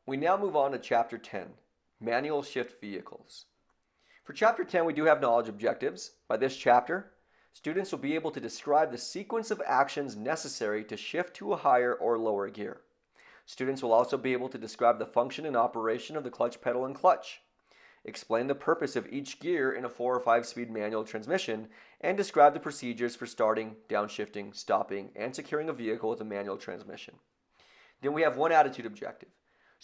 We now move on to Chapter 10, Manual Shift Vehicles. For Chapter 10, we do have knowledge objectives. By this chapter, students will be able to describe the sequence of actions necessary to shift to a higher or lower gear. Students will also be able to describe the function and operation of the clutch pedal and clutch, explain the purpose of each gear in a 4 or 5-speed manual transmission, and describe the procedures for starting, downshifting, stopping, and securing a vehicle with a manual transmission. Then we have one attitude objective.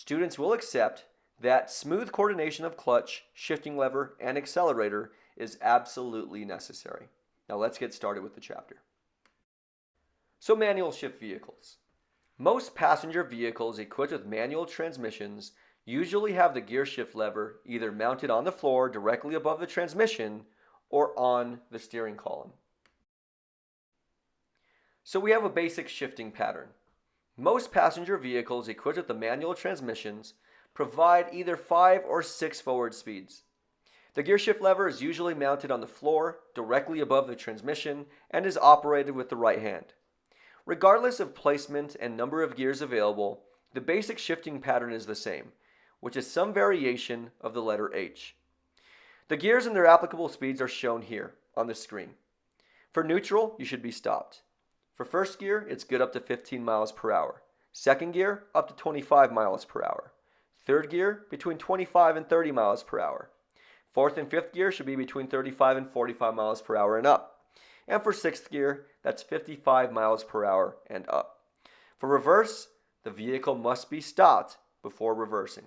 Students will accept that smooth coordination of clutch, shifting lever, and accelerator is absolutely necessary. Now let's get started with the chapter. So manual shift vehicles. Most passenger vehicles equipped with manual transmissions usually have the gear shift lever either mounted on the floor directly above the transmission or on the steering column. So we have a basic shifting pattern. Most passenger vehicles equipped with the manual transmissions provide either 5 or 6 forward speeds. The gear shift lever is usually mounted on the floor directly above the transmission and is operated with the right hand. Regardless of placement and number of gears available, the basic shifting pattern is the same, which is some variation of the letter H. The gears and their applicable speeds are shown here on the screen. For neutral, you should be stopped. For first gear, it's good up to 15 miles per hour. Second gear, up to 25 miles per hour. Third gear, between 25 and 30 miles per hour. Fourth and fifth gear should be between 35 and 45 miles per hour and up. And for sixth gear, that's 55 miles per hour and up. For reverse, the vehicle must be stopped before reversing.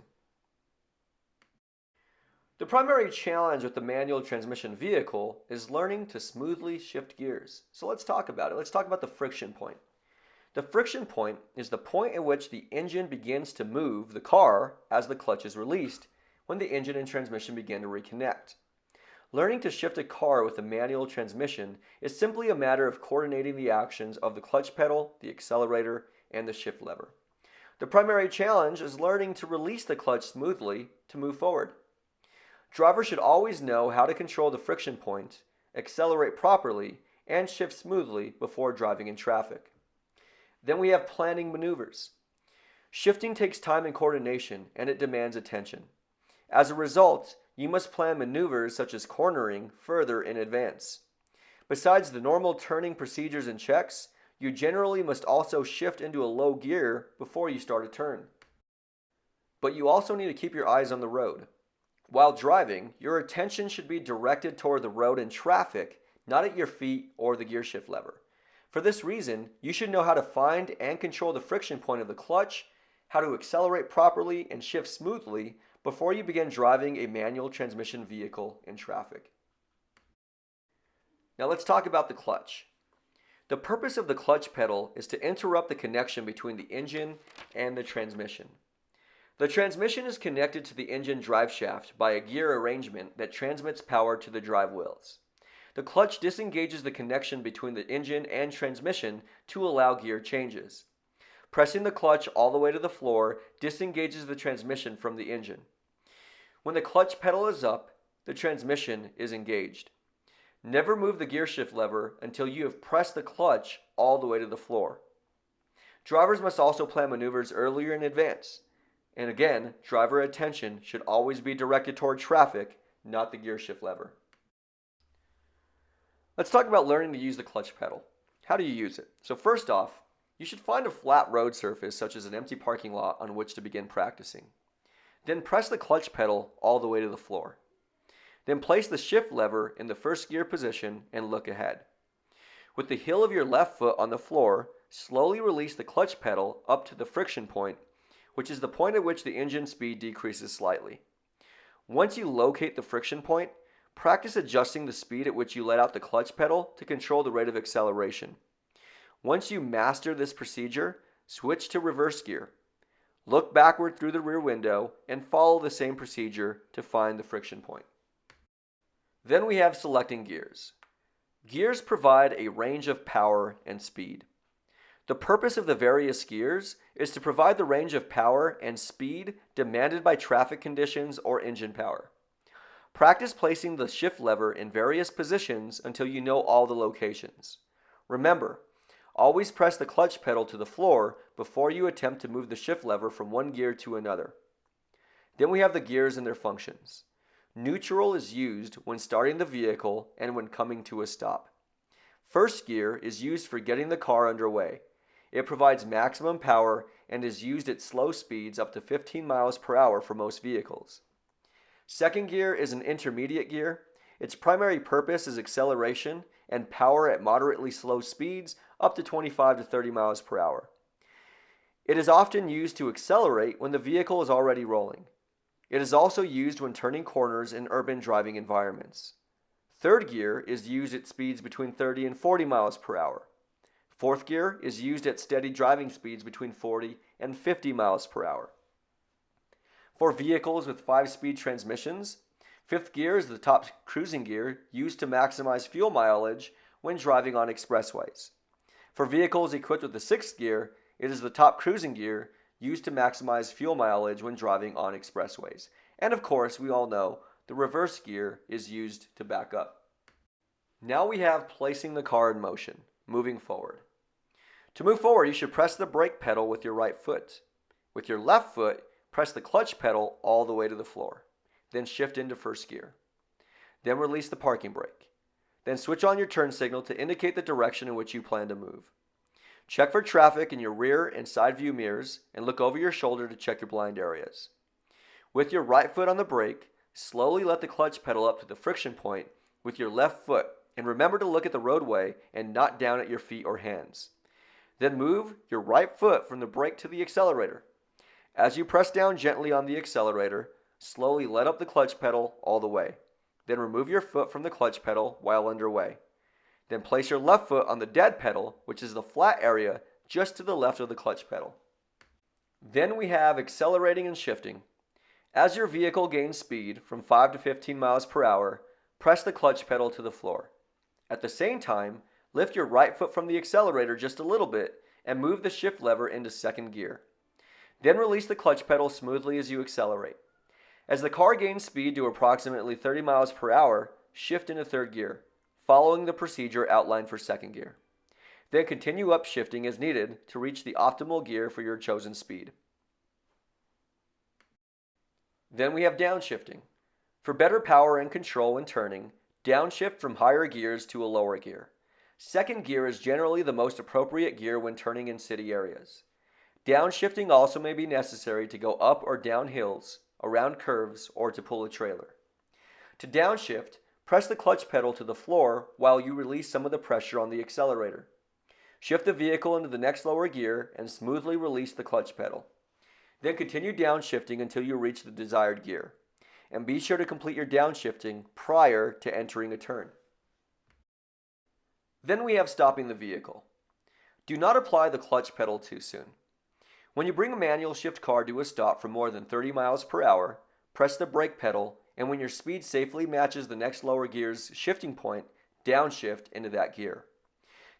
The primary challenge with the manual transmission vehicle is learning to smoothly shift gears. So let's talk about it. Let's talk about the friction point. The friction point is the point at which the engine begins to move the car as the clutch is released when the engine and transmission begin to reconnect. Learning to shift a car with a manual transmission is simply a matter of coordinating the actions of the clutch pedal, the accelerator, and the shift lever. The primary challenge is learning to release the clutch smoothly to move forward. Drivers should always know how to control the friction point, accelerate properly, and shift smoothly before driving in traffic. Then we have planning maneuvers. Shifting takes time and coordination, and it demands attention. As a result, you must plan maneuvers such as cornering further in advance. Besides the normal turning procedures and checks, you generally must also shift into a low gear before you start a turn. But you also need to keep your eyes on the road. While driving, your attention should be directed toward the road and traffic, not at your feet or the gear shift lever. For this reason, you should know how to find and control the friction point of the clutch, how to accelerate properly and shift smoothly before you begin driving a manual transmission vehicle in traffic. Now let's talk about the clutch. The purpose of the clutch pedal is to interrupt the connection between the engine and the transmission. The transmission is connected to the engine drive shaft by a gear arrangement that transmits power to the drive wheels. The clutch disengages the connection between the engine and transmission to allow gear changes. Pressing the clutch all the way to the floor disengages the transmission from the engine. When the clutch pedal is up, the transmission is engaged. Never move the gear shift lever until you have pressed the clutch all the way to the floor. Drivers must also plan maneuvers earlier in advance. And again, driver attention should always be directed toward traffic, not the gear shift lever. Let's talk about learning to use the clutch pedal. How do you use it? So first off, you should find a flat road surface such as an empty parking lot on which to begin practicing. Then press the clutch pedal all the way to the floor. Then place the shift lever in the first gear position and look ahead. With the heel of your left foot on the floor, slowly release the clutch pedal up to the friction point, which is the point at which the engine speed decreases slightly. Once you locate the friction point, practice adjusting the speed at which you let out the clutch pedal to control the rate of acceleration. Once you master this procedure, switch to reverse gear. Look backward through the rear window and follow the same procedure to find the friction point. Then we have selecting gears. Gears provide a range of power and speed. The purpose of the various gears is to provide the range of power and speed demanded by traffic conditions or engine power. Practice placing the shift lever in various positions until you know all the locations. Remember, always press the clutch pedal to the floor before you attempt to move the shift lever from one gear to another. Then we have the gears and their functions. Neutral is used when starting the vehicle and when coming to a stop. First gear is used for getting the car underway. It provides maximum power and is used at slow speeds up to 15 miles per hour for most vehicles. Second gear is an intermediate gear. Its primary purpose is acceleration and power at moderately slow speeds up to 25 to 30 miles per hour. It is often used to accelerate when the vehicle is already rolling. It is also used when turning corners in urban driving environments. Third gear is used at speeds between 30 and 40 miles per hour. Fourth gear is used at steady driving speeds between 40 and 50 miles per hour. For vehicles with 5-speed transmissions, fifth gear is the top cruising gear used to maximize fuel mileage when driving on expressways. For vehicles equipped with the sixth gear, it is the top cruising gear used to maximize fuel mileage when driving on expressways. And of course, we all know the reverse gear is used to back up. Now we have placing the car in motion, moving forward. To move forward, you should press the brake pedal with your right foot. With your left foot, press the clutch pedal all the way to the floor. Then shift into first gear. Then release the parking brake. Then switch on your turn signal to indicate the direction in which you plan to move. Check for traffic in your rear and side view mirrors and look over your shoulder to check your blind areas. With your right foot on the brake, slowly let the clutch pedal up to the friction point with your left foot and remember to look at the roadway and not down at your feet or hands. Then move your right foot from the brake to the accelerator. As you press down gently on the accelerator, slowly let up the clutch pedal all the way. Then remove your foot from the clutch pedal while underway. Then place your left foot on the dead pedal, which is the flat area just to the left of the clutch pedal. Then we have accelerating and shifting. As your vehicle gains speed from 5 to 15 miles per hour, press the clutch pedal to the floor. At the same time, lift your right foot from the accelerator just a little bit and move the shift lever into second gear. Then release the clutch pedal smoothly as you accelerate. As the car gains speed to approximately 30 miles per hour, shift into third gear, following the procedure outlined for second gear. Then continue upshifting as needed to reach the optimal gear for your chosen speed. Then we have downshifting. For better power and control when turning, downshift from higher gears to a lower gear. Second gear is generally the most appropriate gear when turning in city areas. Downshifting also may be necessary to go up or down hills, around curves, or to pull a trailer. To downshift, press the clutch pedal to the floor while you release some of the pressure on the accelerator. Shift the vehicle into the next lower gear and smoothly release the clutch pedal. Then continue downshifting until you reach the desired gear. And be sure to complete your downshifting prior to entering a turn. Then we have stopping the vehicle. Do not apply the clutch pedal too soon. When you bring a manual shift car to a stop for more than 30 miles per hour, press the brake pedal, and when your speed safely matches the next lower gear's shifting point, downshift into that gear.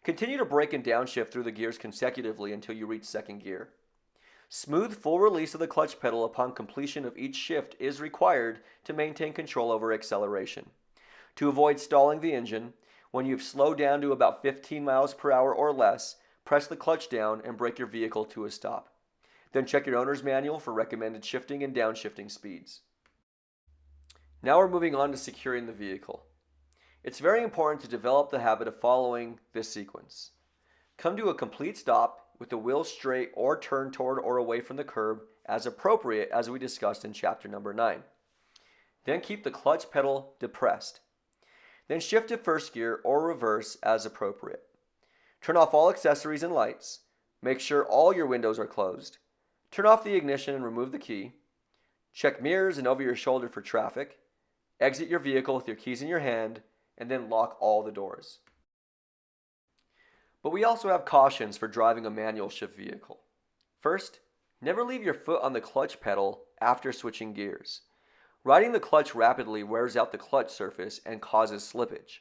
Continue to brake and downshift through the gears consecutively until you reach second gear. Smooth full release of the clutch pedal upon completion of each shift is required to maintain control over acceleration. To avoid stalling the engine, when you've slowed down to about 15 miles per hour or less, press the clutch down and brake your vehicle to a stop. Then check your owner's manual for recommended shifting and downshifting speeds. Now we're moving on to securing the vehicle. It's very important to develop the habit of following this sequence. Come to a complete stop with the wheel straight or turn toward or away from the curb as appropriate as we discussed in chapter number 9. Then keep the clutch pedal depressed. Then shift to first gear or reverse as appropriate. Turn off all accessories and lights. Make sure all your windows are closed. Turn off the ignition and remove the key. Check mirrors and over your shoulder for traffic. Exit your vehicle with your keys in your hand, and then lock all the doors. But we also have cautions for driving a manual shift vehicle. First, never leave your foot on the clutch pedal after switching gears. Riding the clutch rapidly wears out the clutch surface and causes slippage.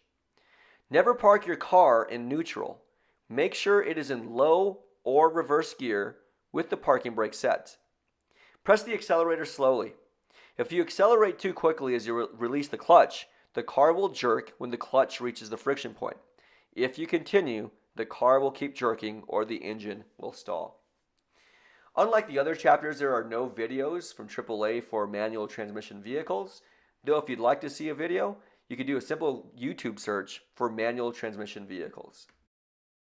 Never park your car in neutral. Make sure it is in low or reverse gear with the parking brake set. Press the accelerator slowly. If you accelerate too quickly as you release the clutch, the car will jerk when the clutch reaches the friction point. If you continue, the car will keep jerking or the engine will stall. Unlike the other chapters, there are no videos from AAA for manual transmission vehicles. Though if you'd like to see a video, you can do a simple YouTube search for manual transmission vehicles.